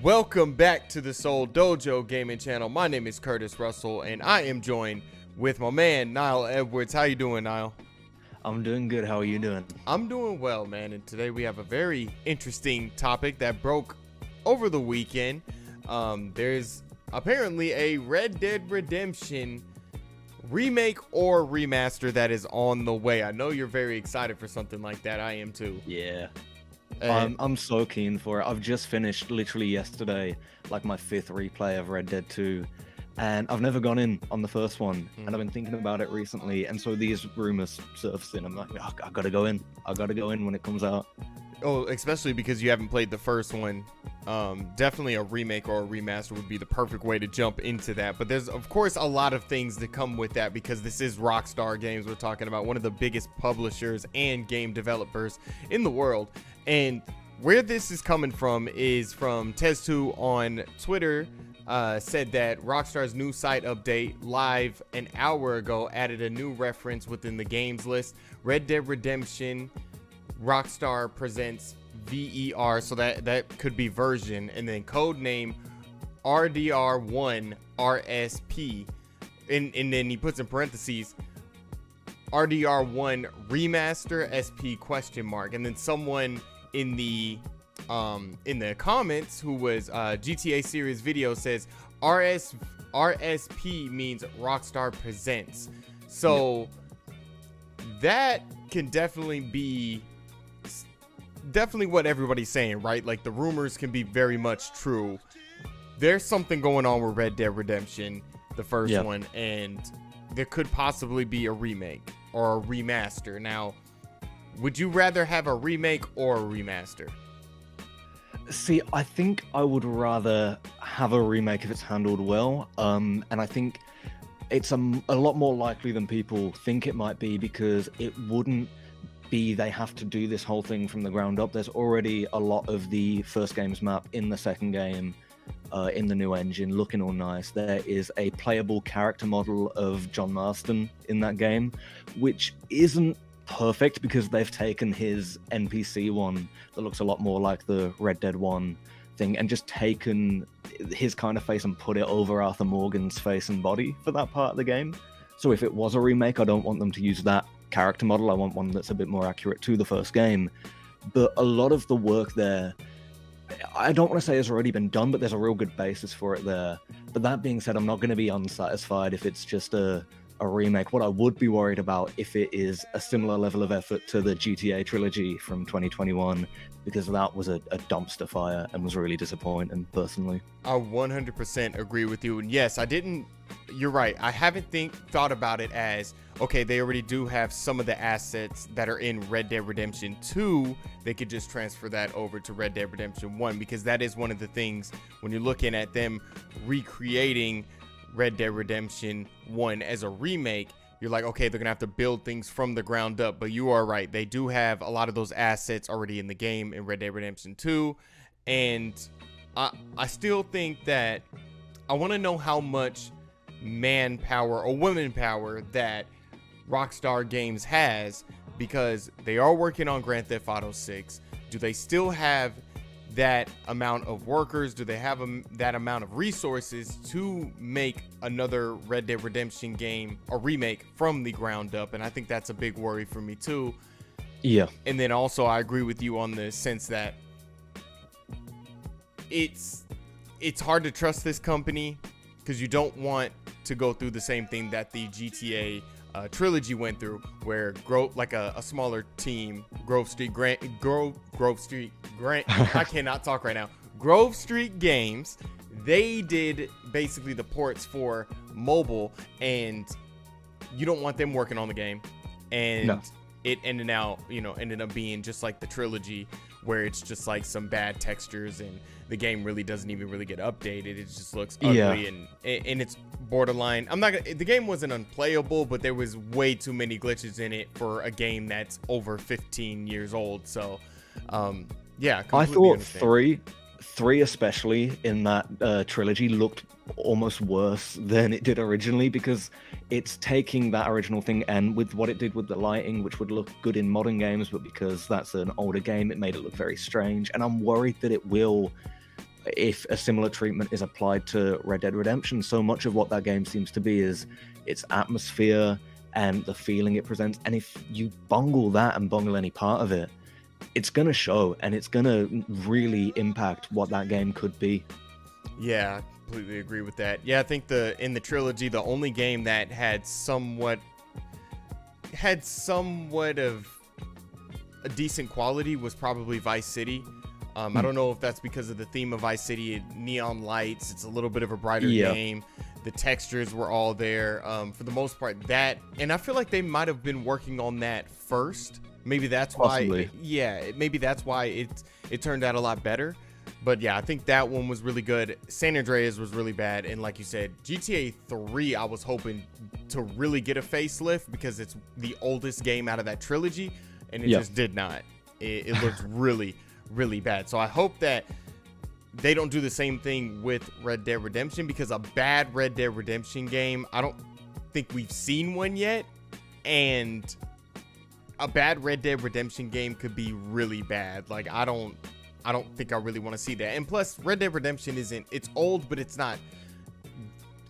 Welcome back to the Seoul Dojo gaming channel. My name is Curtis Russell, and I am joined with my man, Niall Edwards. How you doing, Niall? I'm doing good. How are you doing? I'm doing well, man, and today we have a very interesting topic that broke over the weekend. There's apparently a Red Dead Redemption remake or remaster that is on the way. I know you're very excited for something like that. I am too. Yeah. I'm so keen for it. I've just finished literally yesterday, like my 5th replay of Red Dead 2, and I've never gone in on the first one, and I've been thinking about it recently, and so these rumors surfacing. I'm like, I gotta go in. I gotta go in when it comes out. Oh, especially because you haven't played the first one. Definitely a remake or a remaster would be the perfect way to jump into that. But there's, of course, a lot of things that come with that because this is Rockstar Games we're talking about, one of the biggest publishers and game developers in the world. And where this is coming from is from Tez2 on Twitter. Said that Rockstar's new site update live an hour ago added a new reference within the games list. Red Dead Redemption Rockstar presents VER, so that could be version, and then code name RDR1 RSP, and then he puts in parentheses RDR1 remaster SP question mark, and then someone in the comments who was GTA series video says RSP means Rockstar presents. So that can definitely be what everybody's saying, right? Like the rumors can be very much true. There's something going on with Red Dead Redemption, the first one, and there could possibly be a remake or a remaster. Now, would you rather have a remake or a remaster? See, I think I would rather have a remake if it's handled well, and I think it's a lot more likely than people think it might be, because it wouldn't be they have to do this whole thing from the ground up. There's already a lot of the first game's map in the second game, in the new engine, looking all nice. There is a playable character model of John Marston in that game, which isn't perfect because they've taken his NPC one that looks a lot more like the Red Dead 1 thing and just taken his kind of face and put it over Arthur Morgan's face and body for that part of the game. So if it was a remake, I don't want them to use that character model. I want one that's a bit more accurate to the first game. But a lot of the work there, I don't want to say has already been done, but there's a real good basis for it there. But that being said, I'm not going to be unsatisfied if it's just a remake. What I would be worried about if it is a similar level of effort to the GTA trilogy from 2021, because that was a dumpster fire and was really disappointing personally. I 100% agree with you. And yes, you're right. I haven't thought about it as, okay, they already do have some of the assets that are in Red Dead Redemption 2. They could just transfer that over to Red Dead Redemption 1, because that is one of the things when you're looking at them recreating Red Dead Redemption 1 as a remake, you're like, okay, they're gonna have to build things from the ground up. But you are right, they do have a lot of those assets already in the game in Red Dead Redemption 2. And I still think that I want to know how much manpower or women power that Rockstar Games has, because they are working on Grand Theft Auto 6. Do they still have that amount of workers? Do they have that amount of resources to make another Red Dead Redemption game, a remake from the ground up? And I think that's a big worry for me too. Yeah. And then also I agree with you on the sense that it's hard to trust this company, because you don't want to go through the same thing that the GTA trilogy went through, where a smaller team, Grove Street Grant, I cannot talk right now. Grove Street Games, they did basically the ports for mobile, and you don't want them working on the game. And it ended up being just like the trilogy, where it's just like some bad textures and the game really doesn't even really get updated. It just looks ugly and it's borderline. The game wasn't unplayable, but there was way too many glitches in it for a game that's over 15 years old. So, yeah, I thought three especially in that trilogy looked almost worse than it did originally, because it's taking that original thing and with what it did with the lighting, which would look good in modern games, but because that's an older game, it made it look very strange. And I'm worried that it will if a similar treatment is applied to Red Dead Redemption. So much of what that game seems to be is its atmosphere and the feeling it presents. And if you bungle that and bungle any part of it, it's going to show, and it's going to really impact what that game could be. Yeah, I completely agree with that. Yeah, I think in the trilogy, the only game that had somewhat of a decent quality was probably Vice City. I don't know if that's because of the theme of Vice City, neon lights. It's a little bit of a brighter game. The textures were all there. For the most part, that, and I feel like they might have been working on that first. Maybe that's why. Maybe that's why it turned out a lot better. But yeah, I think that one was really good. San Andreas was really bad, and like you said, GTA 3, I was hoping to really get a facelift because it's the oldest game out of that trilogy, and it just did not. It looked really, really bad. So I hope that they don't do the same thing with Red Dead Redemption, because a bad Red Dead Redemption game, I don't think we've seen one yet, and a bad Red Dead Redemption game could be really bad. Like, I don't think I really want to see that. And plus, Red Dead Redemption it's old, but it's not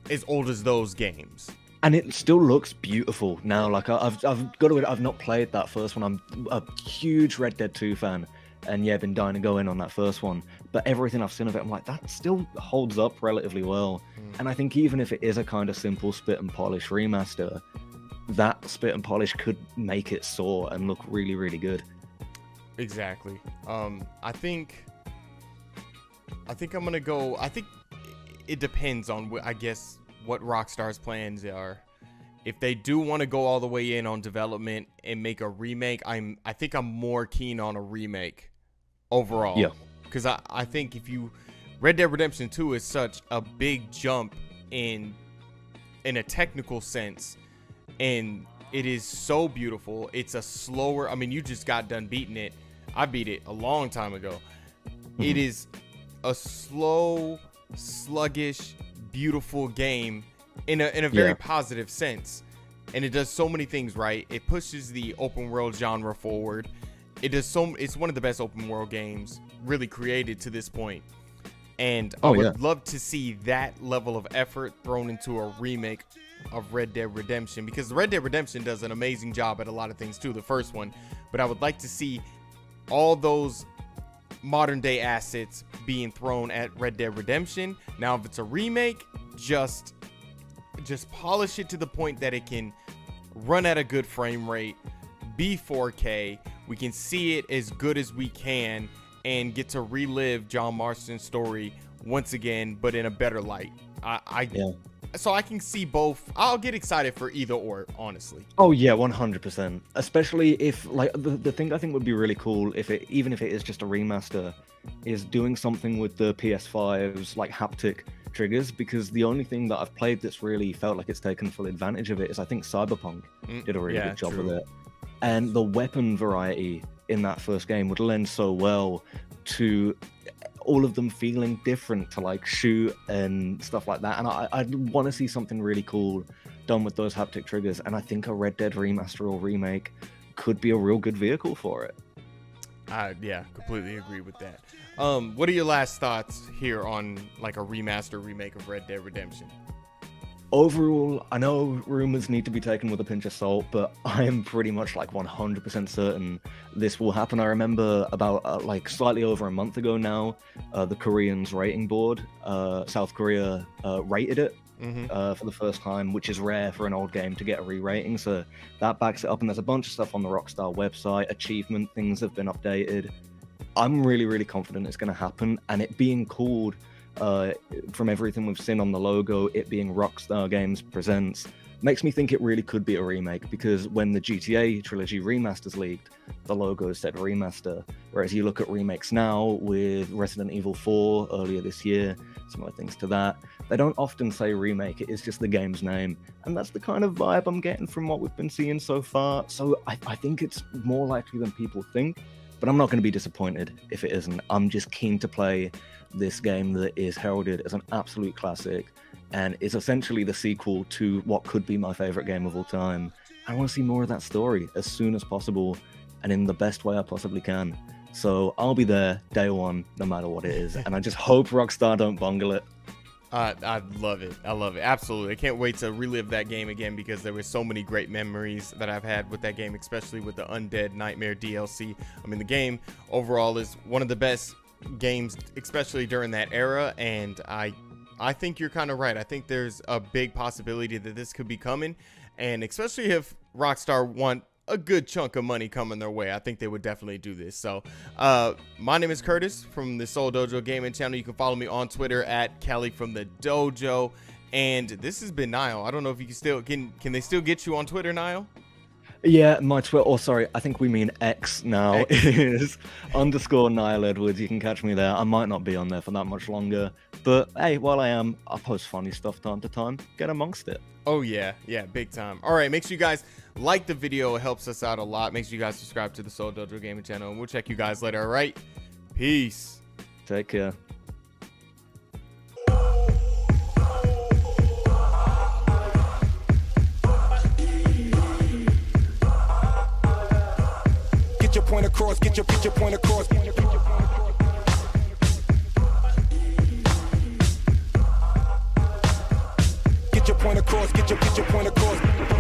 as old as those games. And it still looks beautiful now. Like, I've got to admit, I've not played that first one. I'm a huge Red Dead 2 fan, and yeah, been dying to go in on that first one. But everything I've seen of it, I'm like, that still holds up relatively well. And I think even if it is a kind of simple spit and polish remaster, that spit and polish could make it soar and look really, really good. Exactly. I think I'm gonna go. I think it depends on I guess what Rockstar's plans are. If they do want to go all the way in on development and make a remake, I think I'm more keen on a remake overall. Yeah. Because I think Red Dead Redemption 2 is such a big jump in a technical sense, and it is so beautiful. It's a slower, I mean, you just got done beating it. I beat it a long time ago. It is a slow, sluggish, beautiful game in a very positive sense. And it does so many things right. It pushes the open world genre forward. It's one of the best open world games really created to this point. And I would love to see that level of effort thrown into a remake of Red Dead Redemption, because Red Dead Redemption does an amazing job at a lot of things too, the first one. But I would like to see all those modern day assets being thrown at Red Dead Redemption. Now, if it's a remake, just polish it to the point that it can run at a good frame rate, be 4K. We can see it as good as we can and get to relive John Marston's story once again, but in a better light. So I can see both. I'll get excited for either or, honestly. Oh yeah, 100%. Especially if, like, the thing I think would be really cool, even if it is just a remaster, is doing something with the PS5's like haptic triggers, because the only thing that I've played that's really felt like it's taken full advantage of it is, I think, Cyberpunk did a really good job with it. And the weapon variety in that first game would lend so well to all of them feeling different, to like shoot and stuff like that. And I want to see something really cool done with those haptic triggers. And I think a Red Dead remaster or remake could be a real good vehicle for it. Yeah, completely agree with that. What are your last thoughts here on like a remaster remake of Red Dead Redemption? Overall, I know rumors need to be taken with a pinch of salt, but I am pretty much like 100% certain this will happen. I remember about like slightly over a month ago now, the Koreans rating board, South Korea rated it for the first time, which is rare for an old game to get a re-rating. So that backs it up, and there's a bunch of stuff on the Rockstar website, achievement things have been updated. I'm really, really confident it's going to happen, and it being called, from everything we've seen on the logo, it being Rockstar Games Presents, makes me think it really could be a remake, because when the GTA trilogy remasters leaked, the logo said remaster, whereas you look at remakes now with Resident Evil 4 earlier this year, similar things to that, they don't often say remake, it is just the game's name, and that's the kind of vibe I'm getting from what we've been seeing so far. So I think it's more likely than people think, but I'm not going to be disappointed if it isn't. I'm just keen to play this game that is heralded as an absolute classic and is essentially the sequel to what could be my favorite game of all time. I want to see more of that story as soon as possible and in the best way I possibly can. So I'll be there day one, no matter what it is. And I just hope Rockstar don't bungle it. I love it. I love it. Absolutely. I can't wait to relive that game again because there were so many great memories that I've had with that game, especially with the Undead Nightmare DLC. I mean, the game overall is one of the best games, especially during that era. And I think you're kind of right. I think there's a big possibility that this could be coming. And especially if Rockstar want a good chunk of money coming their way, I think they would definitely do this. So my name is Curtis from the Seoul Dojo Gaming channel. You can follow me on Twitter at Kelly from the Dojo, and this has been Niall. I don't know if you can still can they still get you on Twitter, Niall? Yeah, my Twitter, oh sorry, I think we mean X now, is _Niall Edwards. You can catch me there. I might not be on there for that much longer, but hey, while I am, I'll post funny stuff time to time. Get amongst it. Oh yeah, big time. All right, make sure you guys like the video. It helps us out a lot. Make sure you guys subscribe to the Seoul Dojo Gaming channel, and we'll check you guys later. All right, peace. Take care. Get your point across, get your point across. Get your point across, get your point across.